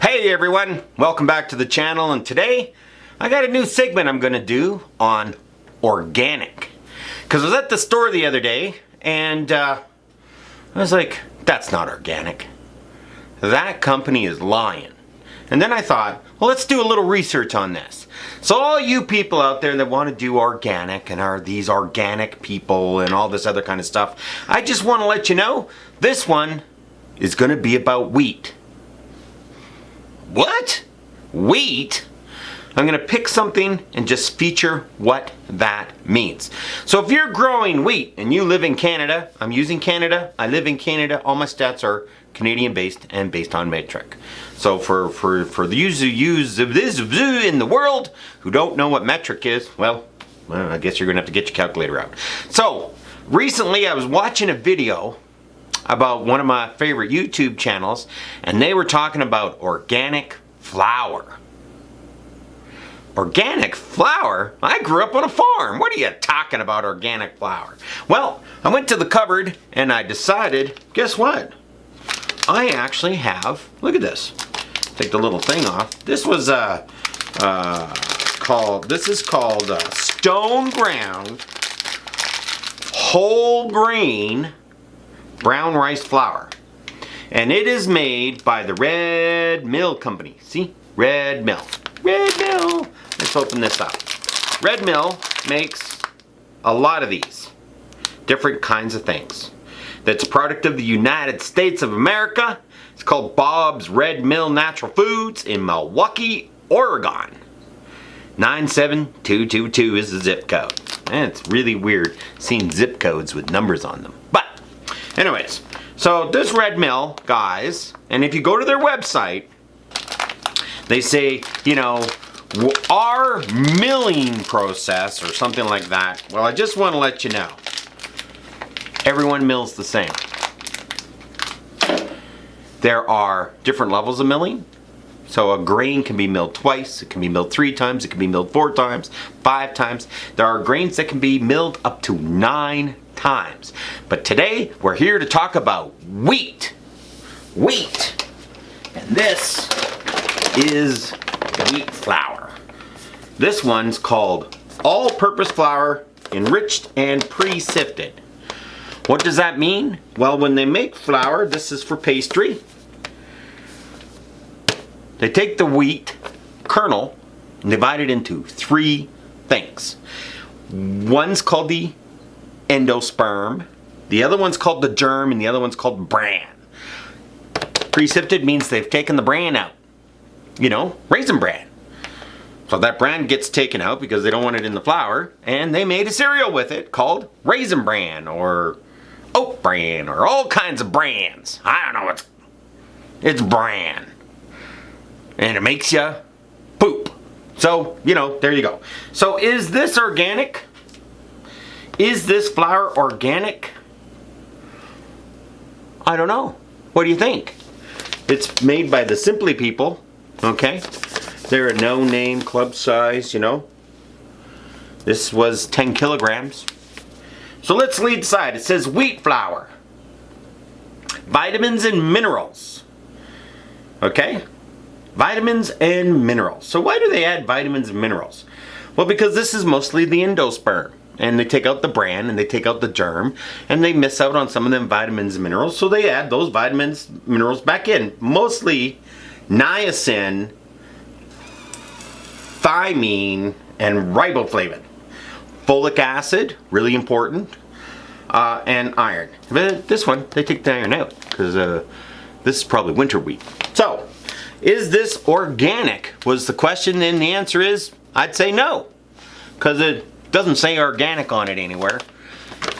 Hey everyone, welcome back to the channel, and today I got a new segment I'm going to do on organic. Because I was at the store the other day and I was like, that's not organic. That company is lying. And then I thought, well, let's do a little research on this. So all you people out there that want to do organic and are these organic people and all this other kind of stuff, I just want to let you know, this one is going to be about wheat. What? Wheat? I'm going to pick something and just feature what that means. So if you're growing wheat and you live in Canada, I'm using Canada, I live in Canada, all my stats are Canadian based and based on metric. So for the users of this in the world who don't know what metric is, well, I guess you're going to have to get your calculator out. So recently I was watching a video about one of my favorite YouTube channels, and they were talking about organic flour. Organic flour? I grew up on a farm. What are you talking about, organic flour? Well, I went to the cupboard and I decided, guess what? I actually have, look at this. Take the little thing off. This was called stone ground whole grain brown rice flour, and it is made by the Red Mill Company. See, Red Mill. Let's open this up. Red Mill makes a lot of these different kinds of things. That's a product of the United States of America. It's called Bob's Red Mill Natural Foods in Milwaukee, Oregon. 97222 is the zip code. And it's really weird seeing zip codes with numbers on them. But anyways, so this Red Mill, guys, and if you go to their website, they say, you know, our milling process or something like that. Well, I just want to let you know, everyone mills the same. There are different levels of milling. So a grain can be milled twice, it can be milled 3 times, it can be milled 4 times, 5 times. There are grains that can be milled up to 9 times. But today, we're here to talk about wheat. Wheat. And this is wheat flour. This one's called all-purpose flour, enriched and pre-sifted. What does that mean? Well, when they make flour, this is for pastry. They take the wheat kernel and divide it into 3 things. One's called the endosperm, the other one's called the germ, and the other one's called bran. Pre-sifted means they've taken the bran out. You know, raisin bran. So that bran gets taken out because they don't want it in the flour, and they made a cereal with it called raisin bran or oat bran or all kinds of brands. I don't know, it's bran. And it makes you poop. So, you know, there you go. So is this organic? Is this flour organic? I don't know. What do you think? It's made by the Simply people, okay? They're a no-name club size, you know. This was 10 kilograms. So let's lead side. It says wheat flour. Vitamins and minerals. Okay? Vitamins and minerals. So why do they add vitamins and minerals? Well, because this is mostly the endosperm. And they take out the bran and they take out the germ. And they miss out on some of them vitamins and minerals. So they add those vitamins, minerals back in. Mostly niacin, thymine, and riboflavin. Folic acid, really important. And iron. But this one, they take the iron out. Because this is probably winter wheat. So, is this organic? Was the question, and the answer is, I'd say no. Because it doesn't say organic on it anywhere.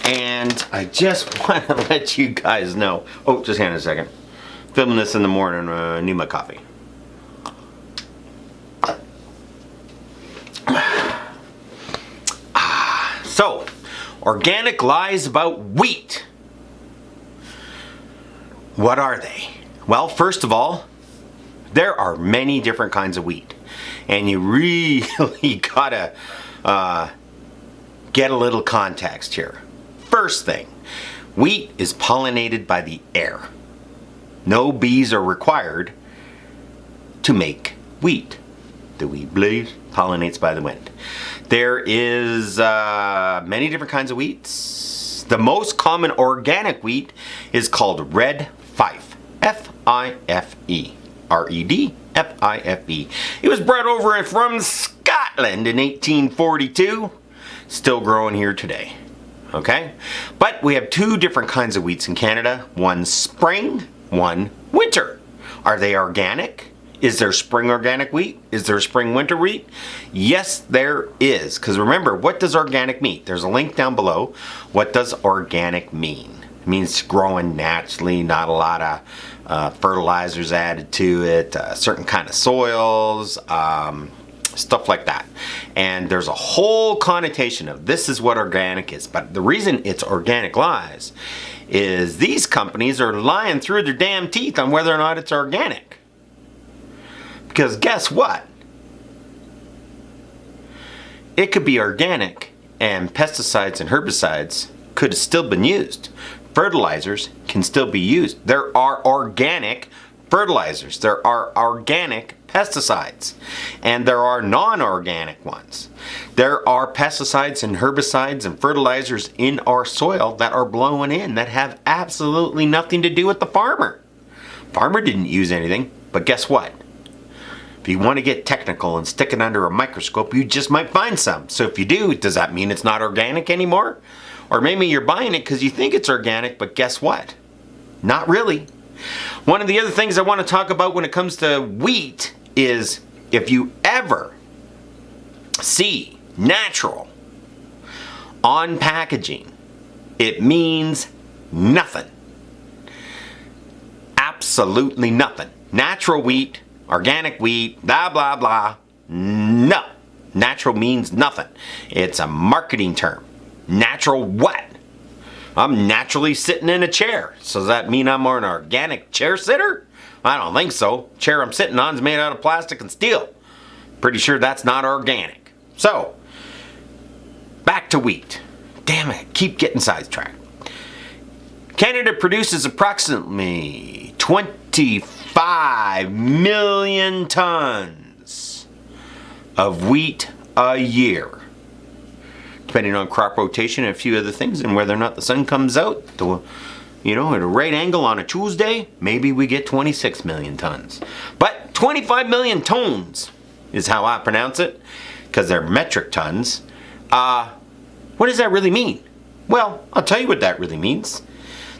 And I just want to let you guys know. Oh, just hang on a second. Filming this in the morning, I need my coffee. So, organic lies about wheat. What are they? Well, first of all, there are many different kinds of wheat, and you really gotta get a little context here. First thing, wheat is pollinated by the air. No bees are required to make wheat. The wheat blade pollinates by the wind. There is many different kinds of wheats. The most common organic wheat is called red fife. F-I-F-E. R-E-D-F-I-F-E. It was brought over from Scotland in 1842. Still growing here today. Okay? But we have two different kinds of wheats in Canada. One spring, one winter. Are they organic? Is there spring organic wheat? Is there spring winter wheat? Yes, there is. Because remember, what does organic mean? There's a link down below. What does organic mean? It means growing naturally, not a lot of fertilizers added to it, certain kind of soils, stuff like that. And there's a whole connotation of this is what organic is. But the reason it's organic lies is these companies are lying through their damn teeth on whether or not it's organic. Because guess what? It could be organic and pesticides and herbicides could have still been used. Fertilizers can still be used. There are organic fertilizers. There are organic pesticides. And there are non-organic ones. There are pesticides and herbicides and fertilizers in our soil that are blowing in that have absolutely nothing to do with the farmer. Farmer didn't use anything, but guess what? If you want to get technical and stick it under a microscope, you just might find some. So if you do, does that mean it's not organic anymore? Or maybe you're buying it because you think it's organic, but guess what? Not really. One of the other things I want to talk about when it comes to wheat is if you ever see natural on packaging, it means nothing. Absolutely nothing. Natural wheat, organic wheat, blah, blah, blah. No. Natural means nothing. It's a marketing term. Natural what? I'm naturally sitting in a chair. So does that mean I'm an organic chair sitter? I don't think so. Chair I'm sitting on is made out of plastic and steel. Pretty sure that's not organic. So, back to wheat. Damn it, keep getting sidetracked. Canada produces approximately 25 million tons of wheat a year. Depending on crop rotation and a few other things and whether or not the sun comes out, at a right angle on a Tuesday, maybe we get 26 million tons. But 25 million tons is how I pronounce it, because they're metric tons. What does that really mean? Well, I'll tell you what that really means.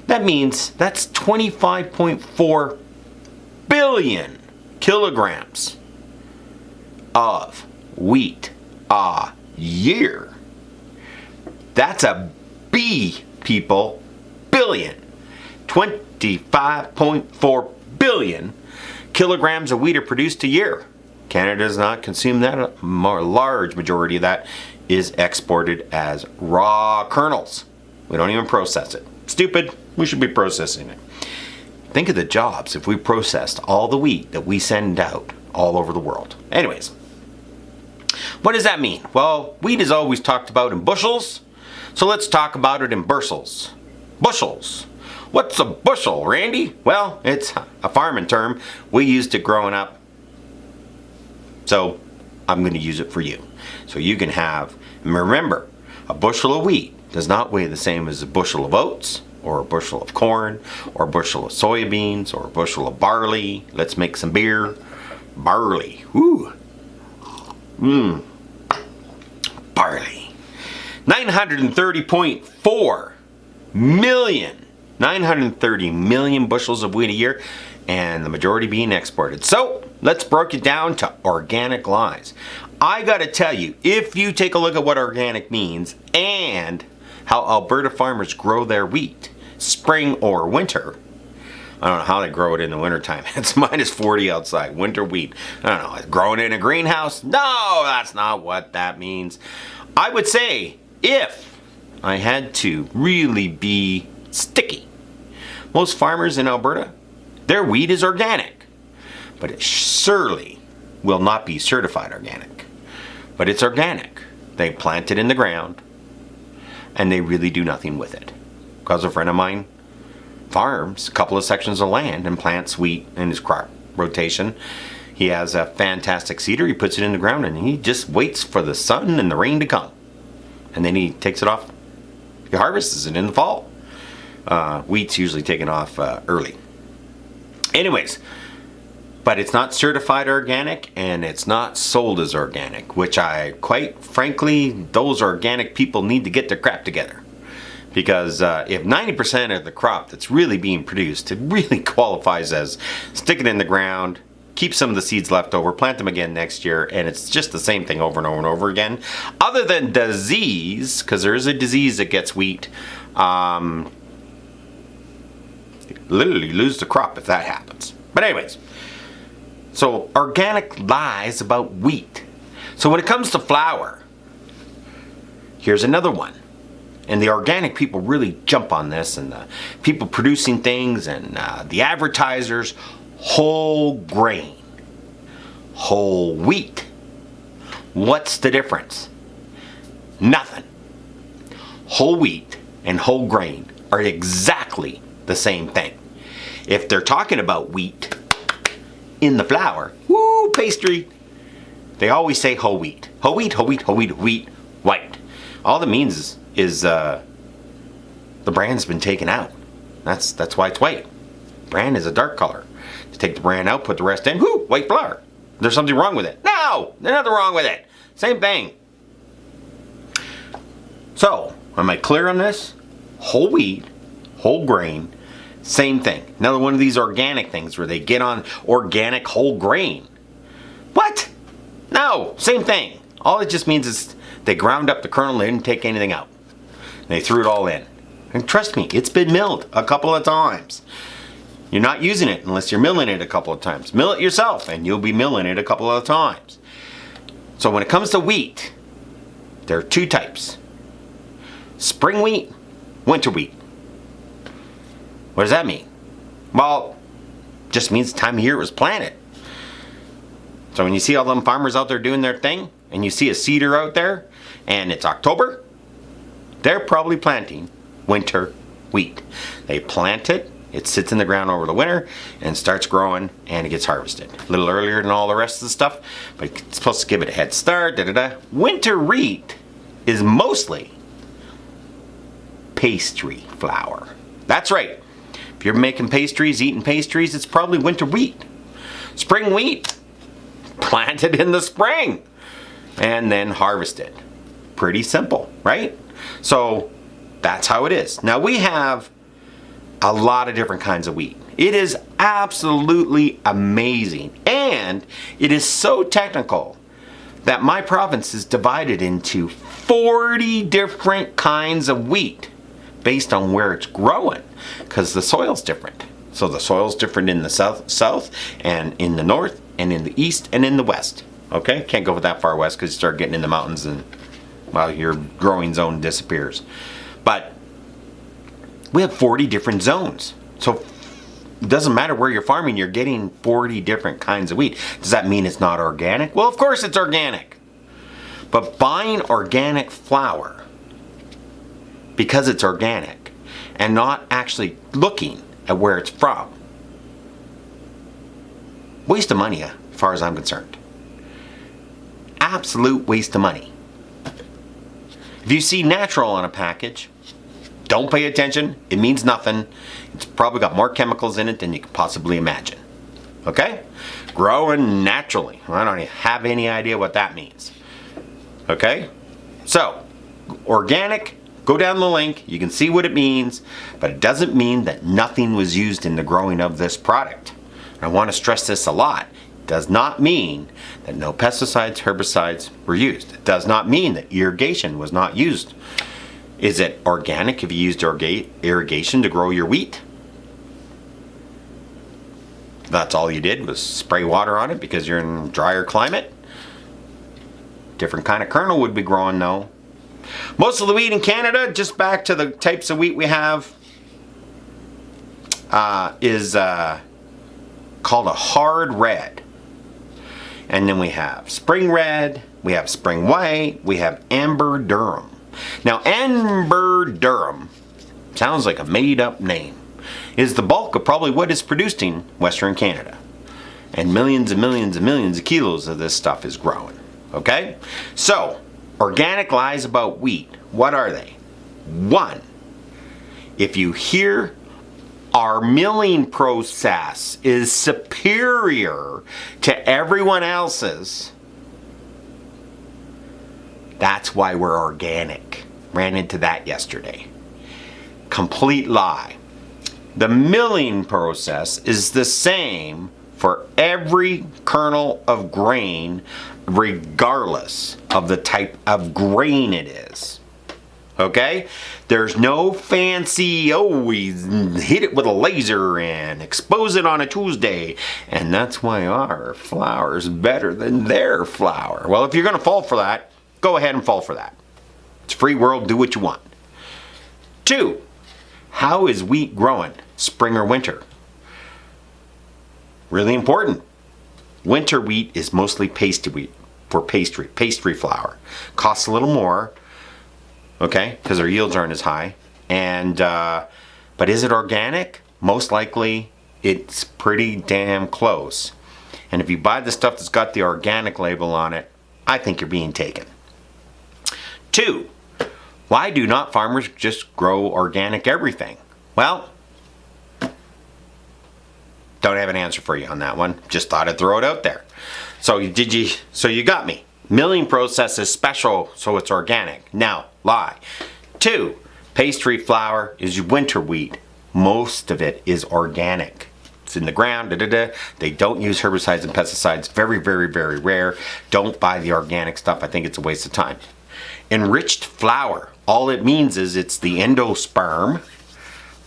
That means that's 25.4 billion kilograms of wheat a year. That's a B, people, billion. 25.4 billion kilograms of wheat are produced a year. Canada does not consume that. A more large majority of that is exported as raw kernels. We don't even process it. Stupid. We should be processing it. Think of the jobs if we processed all the wheat that we send out all over the world. Anyways, what does that mean? Well, wheat is always talked about in bushels, so let's talk about it in bushels. Bushels. What's a bushel, Randy? Well, it's a farming term. We used it growing up, so I'm going to use it for you. So you can have, and remember, a bushel of wheat does not weigh the same as a bushel of oats, or a bushel of corn, or a bushel of soybeans, or a bushel of barley. Let's make some beer. Barley. Woo. Barley. 930.4 million. 930 million bushels of wheat a year, and the majority being exported. So, let's break it down to organic lies. I gotta tell you, if you take a look at what organic means and how Alberta farmers grow their wheat, spring or winter. I don't know how they grow it in the wintertime. It's minus 40 outside. Winter wheat. I don't know. Growing in a greenhouse? No, that's not what that means. I would say if I had to really be sticky, most farmers in Alberta, their wheat is organic. But it surely will not be certified organic. But it's organic. They plant it in the ground and they really do nothing with it. Because a friend of mine farms a couple of sections of land and plants wheat in his crop rotation. He has a fantastic seeder. He puts it in the ground and he just waits for the sun and the rain to come. And then he takes it off. He harvests it in the fall. Wheat's usually taken off early. Anyways, but it's not certified organic and it's not sold as organic, which quite frankly, those organic people need to get their crap together. Because if 90% of the crop that's really being produced, it really qualifies as stick it in the ground, keep some of the seeds left over, plant them again next year, and it's just the same thing over and over and over again. Other than disease, because there is a disease that gets wheat, literally lose the crop if that happens. But anyways, so organic lies about wheat. So when it comes to flour, here's another one. And the organic people really jump on this, and the people producing things and the advertisers, whole grain, whole wheat. What's the difference? Nothing. Whole wheat and whole grain are exactly the same thing. If they're talking about wheat in the flour, woo, pastry, they always say whole wheat. Whole wheat, whole wheat, whole wheat, wheat, white. All that means is the brand's been taken out. That's why it's white. Bran is a dark color. To take the bran out, put the rest in, whoo, white flour. There's something wrong with it. No, there's nothing wrong with it. Same thing. So, am I clear on this? Whole wheat, whole grain, same thing. Another one of these organic things where they get on organic whole grain. What? No, same thing. All it just means is they ground up the kernel, they didn't take anything out. They threw it all in. And trust me, it's been milled a couple of times. You're not using it unless you're milling it a couple of times. Mill it yourself and you'll be milling it a couple of times. So when it comes to wheat, there are two types. Spring wheat, winter wheat. What does that mean? Well, just means the time of year it was planted. So when you see all them farmers out there doing their thing, and you see a seeder out there, and it's October, they're probably planting winter wheat. They plant it, it sits in the ground over the winter, and starts growing, and it gets harvested. A little earlier than all the rest of the stuff, but it's supposed to give it a head start, Winter wheat is mostly pastry flour. That's right. If you're making pastries, eating pastries, it's probably winter wheat. Spring wheat, planted in the spring, and then harvested. Pretty simple, right? So that's how it is. Now we have a lot of different kinds of wheat. It is absolutely amazing, and it is so technical that my province is divided into 40 different kinds of wheat based on where it's growing, because the soil's different. So the soil's different in the south and in the north and in the east and in the west. Okay, can't go that far west because you start getting in the mountains and, well, your growing zone disappears. But we have 40 different zones. So it doesn't matter where you're farming, you're getting 40 different kinds of wheat. Does that mean it's not organic? Well, of course it's organic. But buying organic flour because it's organic and not actually looking at where it's from, waste of money as far as I'm concerned. Absolute waste of money. If you see natural on a package, don't pay attention. It means nothing. It's probably got more chemicals in it than you could possibly imagine. Okay? Growing naturally. I don't have any idea what that means. Okay? So, organic, go down the link. You can see what it means, but it doesn't mean that nothing was used in the growing of this product. I want to stress this a lot. It does not mean that no pesticides, herbicides were used. It does not mean that irrigation was not used. Is it organic if you used irrigation to grow your wheat? That's all you did was spray water on it because you're in a drier climate? Different kind of kernel would be growing though. Most of the wheat in Canada, just back to the types of wheat we have, is called a hard red. And then we have spring red, we have spring white, we have amber durum. Now amber durum sounds like a made up name. Is the bulk of probably what is produced in Western Canada. and millions and millions and millions of kilos of this stuff is growing. Okay? So, organic lies about wheat. What are they? One, if you hear our milling process is superior to everyone else's, that's why we're organic. Ran into that yesterday. Complete lie. The milling process is the same for every kernel of grain, regardless of the type of grain it is. Okay? There's no fancy, we hit it with a laser and expose it on a Tuesday, and that's why our flour is better than their flour. Well, if you're going to fall for that, go ahead and fall for that. It's a free world, do what you want. 2, how is wheat growing, spring or winter? Really important. Winter wheat is mostly pastry wheat for pastry flour. Costs a little more, okay, because our yields aren't as high. And but is it organic? Most likely it's pretty damn close. And if you buy the stuff that's got the organic label on it, I think you're being taken. 2, why do not farmers just grow organic everything? Well, don't have an answer for you on that one. Just thought I'd throw it out there. So you got me. Milling process is special, so it's organic. Now, lie. 2, pastry flour is winter wheat. Most of it is organic. It's in the ground, They don't use herbicides and pesticides. Very, very, very rare. Don't buy the organic stuff. I think it's a waste of time. Enriched flour. All it means is it's the endosperm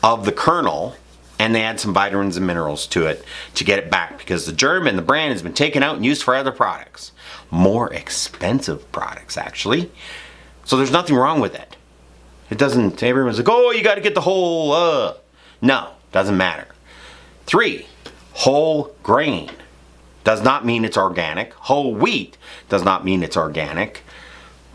of the kernel, and they add some vitamins and minerals to it to get it back, because the germ and the bran has been taken out and used for other products. More expensive products, actually. So there's nothing wrong with it. It doesn't, everyone's like, oh, you got to get the whole, No, doesn't matter. 3, whole grain does not mean it's organic. Whole wheat does not mean it's organic.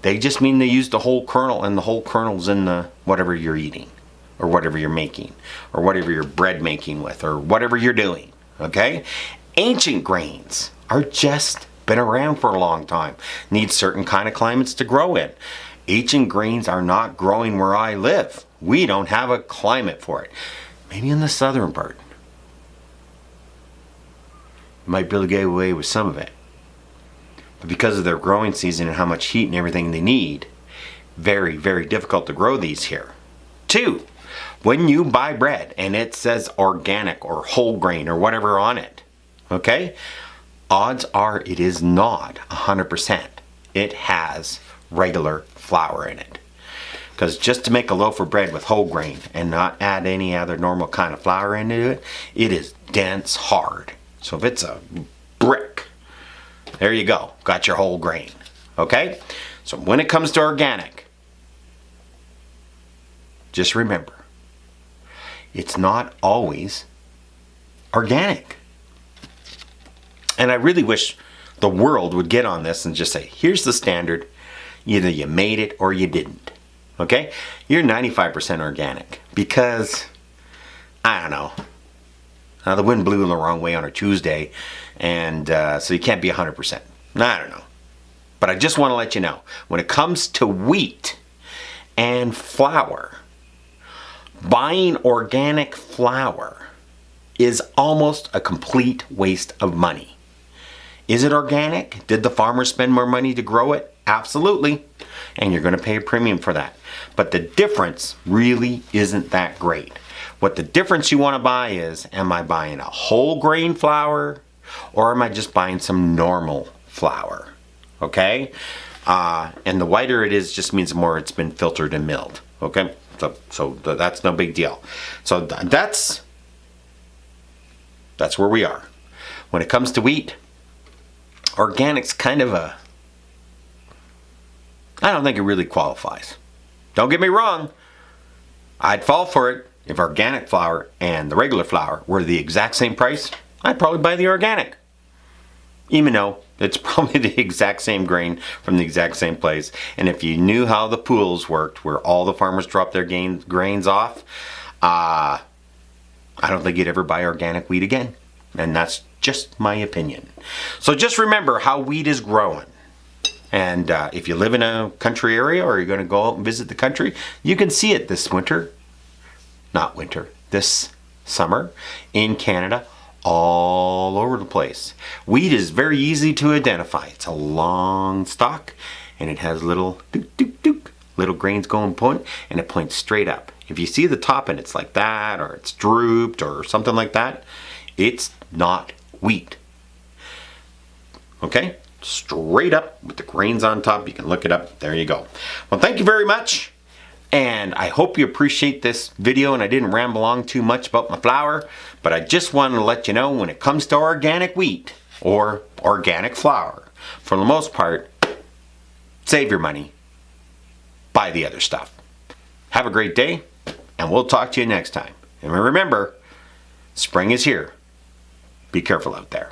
They just mean they use the whole kernel, and the whole kernel's in the whatever you're eating, or whatever you're making, or whatever you're bread making with, or whatever you're doing, okay? Ancient grains are just been around for a long time. Need certain kind of climates to grow in. Ancient grains are not growing where I live. We don't have a climate for it. Maybe in the southern part. You might be able to get away with some of it. But because of their growing season and how much heat and everything they need, very, very difficult to grow these here. 2, when you buy bread and it says organic or whole grain or whatever on it, okay, odds are it is not 100%. It has regular flour in it. Because just to make a loaf of bread with whole grain and not add any other normal kind of flour into it, it is dense hard. So if it's a brick, there you go, got your whole grain. Okay? So when it comes to organic, just remember, it's not always organic. And I really wish the world would get on this and just say, here's the standard. Either you made it or you didn't. Okay? You're 95% organic because, I don't know, the wind blew the wrong way on a Tuesday, and so you can't be 100%. I don't know. But I just want to let you know, when it comes to wheat and flour, buying organic flour is almost a complete waste of money. Is it organic? Did the farmer spend more money to grow it? Absolutely. And you're going to pay a premium for that. But the difference really isn't that great. What the difference you want to buy is, am I buying a whole grain flour or am I just buying some normal flour? Okay? And the whiter it is just means the more it's been filtered and milled. Okay? So that's no big deal. So that's where we are. When it comes to wheat, organic's kind of I don't think it really qualifies. Don't get me wrong. I'd fall for it if organic flour and the regular flour were the exact same price. I'd probably buy the organic. Even though it's probably the exact same grain from the exact same place. And if you knew how the pools worked, where all the farmers drop their grains off, I don't think you'd ever buy organic wheat again. And that's just my opinion. So just remember how wheat is growing. And if you live in a country area or you're going to go out and visit the country, you can see it this this summer in Canada, all over the place. Wheat is very easy to identify. It's a long stalk and it has little little grains going point, and it points straight up. If you see the top and it's like that, or it's drooped or something like that, it's not wheat. Okay? Straight up with the grains on top. You can look it up. There you go. Well, thank you very much. And I hope you appreciate this video, and I didn't ramble on too much about my flour, but I just wanted to let you know when it comes to organic wheat or organic flour, for the most part, save your money, buy the other stuff. Have a great day, and we'll talk to you next time. And remember, spring is here. Be careful out there.